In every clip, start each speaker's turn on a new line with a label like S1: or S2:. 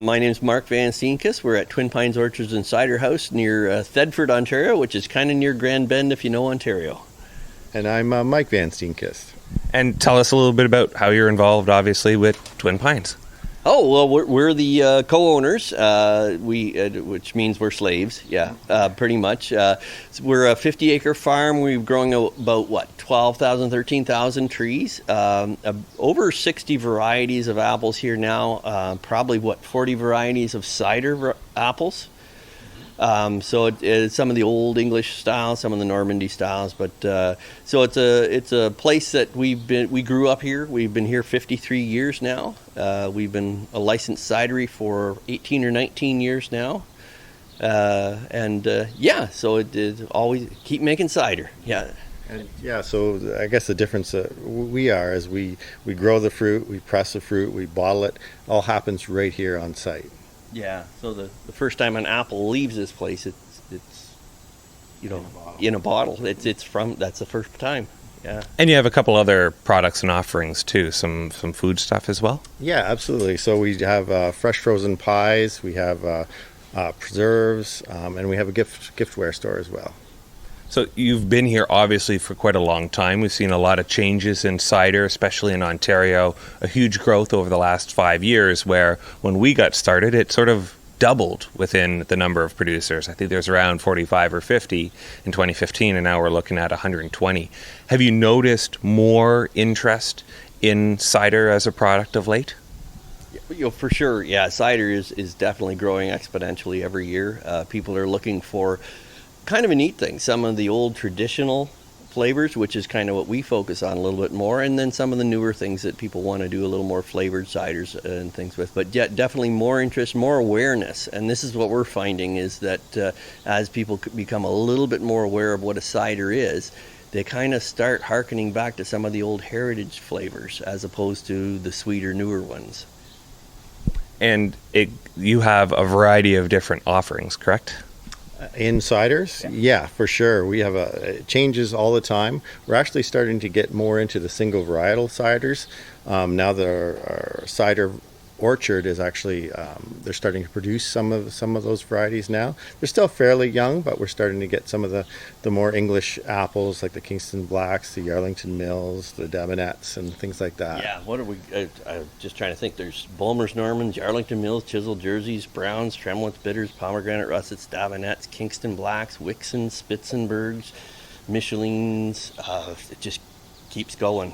S1: My name is Mark Van Steenkis. We're at Twin Pines Orchards and Cider House near Thedford, Ontario, which is kind of near Grand Bend if you know Ontario.
S2: And I'm Mike Van Steenkist.
S3: And tell us a little bit about how you're involved, obviously, with Twin Pines.
S1: Oh, well, we're the co-owners, which means we're slaves, pretty much. So we're a 50-acre farm. We're growing about, 12,000, 13,000 trees. Over 60 varieties of apples here now, probably, 40 varieties of cider apples. So it's some of the old English styles, some of the Normandy styles, but so it's a place that we grew up here. We've been here 53 years now. We've been a licensed cidery for 18 or 19 years now, so it always keep making cider. Yeah.
S2: And so I guess the difference we are is we grow the fruit, we press the fruit, we bottle it. All happens right here on site.
S1: Yeah, so the first time an apple leaves this place, it's in a bottle. That's the first time. Yeah.
S3: And you have a couple other products and offerings too, some food stuff as well.
S2: Yeah, absolutely. So we have fresh frozen pies, we have preserves, and we have a giftware store as well.
S3: So you've been here obviously for quite a long time. We've seen a lot of changes in cider, especially in Ontario, a huge growth over the last 5 years, where when we got started, it sort of doubled within the number of producers. I think there's around 45 or 50 in 2015, and now we're looking at 120. Have you noticed more interest in cider as a product of late?
S1: For sure, yeah. Cider is definitely growing exponentially every year. People are looking for kind of a neat thing. Some of the old traditional flavors, which is kind of what we focus on a little bit more, and then some of the newer things that people want to do a little more flavored ciders and things with. But yet definitely more interest, more awareness. And this is what we're finding is that as people become a little bit more aware of what a cider is, they kind of start hearkening back to some of the old heritage flavors as opposed to the sweeter, newer ones.
S3: And you have a variety of different offerings, correct?
S2: In ciders? Yeah, for sure. We have it changes all the time. We're actually starting to get more into the single varietal ciders. Now that our Cider Orchard is actually, they're starting to produce some of those varieties now. They're still fairly young, but we're starting to get some of the more English apples like the Kingston Blacks, the Arlington Mills, the Davenets, and things like that.
S1: Yeah, what are we? I'm just trying to think. There's Bulmers, Normans, Arlington Mills, Chiseled Jerseys, Browns, Tremlets, Bitters, Pomegranate Russets, Davenets, Kingston Blacks, Wixons, Spitzenbergs, Michelins. It just keeps going.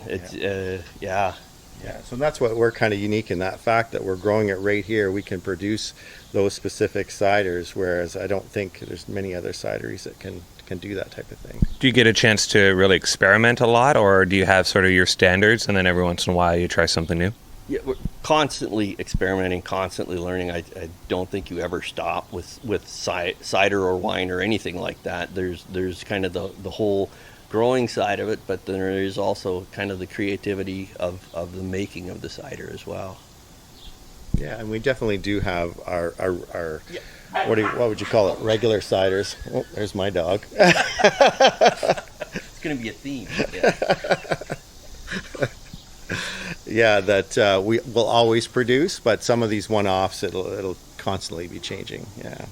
S2: Yeah, so that's what we're kind of unique in that fact that we're growing it right here. We can produce those specific ciders, whereas I don't think there's many other cideries that can do that type of thing.
S3: Do you get a chance to really experiment a lot, or do you have sort of your standards and then every once in a while you try something new?
S1: Yeah, we're constantly experimenting, constantly learning. I don't think you ever stop with cider or wine or anything like that. There's kind of the whole growing side of it, but then there is also kind of the creativity of the making of the cider as well.
S2: Yeah, and we definitely do have our what would you call it? Regular ciders. Oh, there's my dog.
S1: It's going to be a theme.
S2: Yeah, that we will always produce, but some of these one-offs it'll constantly be changing. Yeah.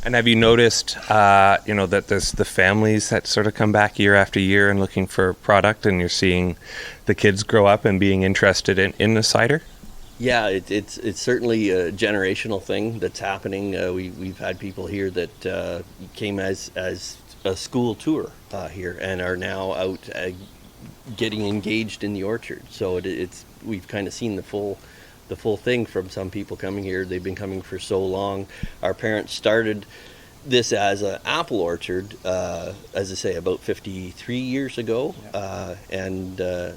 S3: And have you noticed, that there's the families that sort of come back year after year and looking for product, and you're seeing the kids grow up and being interested in the cider?
S1: Yeah, it's certainly a generational thing that's happening. We've had people here that came as a school tour here and are now out getting engaged in the orchard. So we've kind of seen the full thing from some people coming here. They've been coming for so long. Our parents started this as an apple orchard, as I say, about 53 years ago.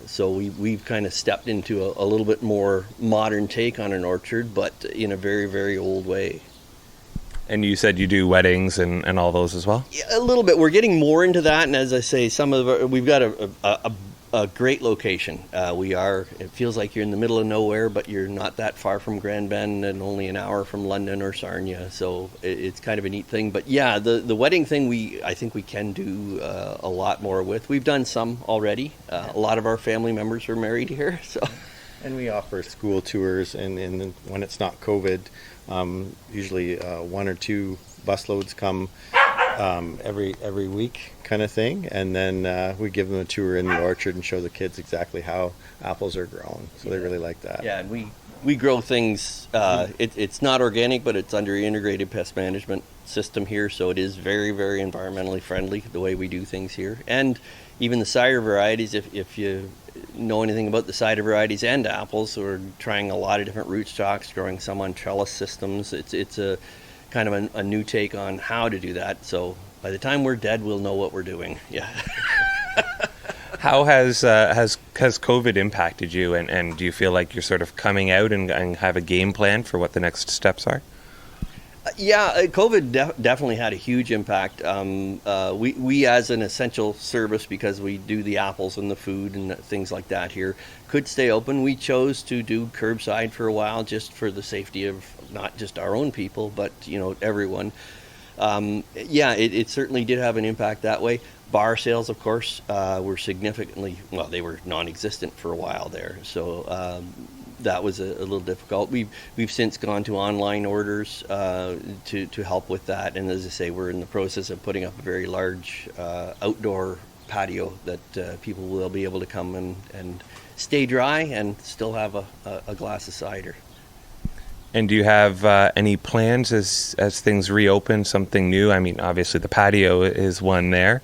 S1: So we've kind of stepped into a little bit more modern take on an orchard, but in a very, very old way.
S3: And you said you do weddings and all those as well?
S1: Yeah, a little bit. We're getting more into that, and as I say, we've got a great location. It feels like you're in the middle of nowhere, but you're not that far from Grand Bend and only an hour from London or Sarnia, so it's kind of a neat thing. But yeah, the wedding thing I think we can do a lot more with. We've done some already. A lot of our family members are married here, so
S2: And we offer school tours, and when it's not COVID, usually one or two busloads come every week, kind of thing. And then we give them a tour in the orchard and show the kids exactly how apples are grown. So they really like that.
S1: Yeah, and we grow things. It's not organic, but it's under integrated pest management system here, so it is very, very environmentally friendly the way we do things here. And even the cider varieties, if you know anything about the cider varieties and apples, we're trying a lot of different rootstocks, growing some on trellis systems. It's a kind of a new take on how to do that. So by the time we're dead, we'll know what we're doing. Yeah.
S3: How has COVID impacted you, and do you feel like you're sort of coming out and have a game plan for what the next steps are?
S1: Yeah, COVID definitely had a huge impact. We as an essential service, because we do the apples and the food and things like that here, could stay open. We chose to do curbside for a while, just for the safety of not just our own people, but everyone. It certainly did have an impact that way. Bar sales, of course, were significantly, well, they were non-existent for a while there. So that was a little difficult. We've since gone to online orders to help with that. And as I say, we're in the process of putting up a very large outdoor patio that people will be able to come and stay dry and still have a glass of cider.
S3: And do you have any plans as things reopen, something new? I mean, obviously the patio is one there,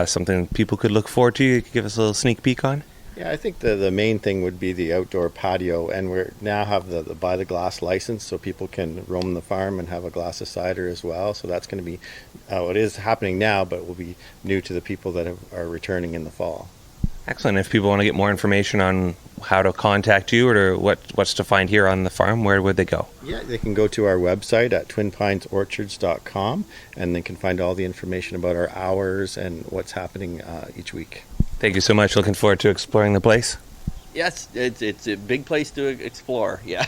S3: something people could look forward to. You could give us a little sneak peek on?
S2: Yeah, I think the main thing would be the outdoor patio, and we now have the by the glass license, so people can roam the farm and have a glass of cider as well. So that's going to be, it is happening now, but will be new to the people that are returning in the fall.
S3: Excellent. If people want to get more information on how to contact you or what's to find here on the farm, where would they go?
S2: Yeah, they can go to our website at twinpinesorchards.com, and they can find all the information about our hours and what's happening each week.
S3: Thank you so much. Looking forward to exploring the place.
S1: Yes, it's a big place to explore. Yeah.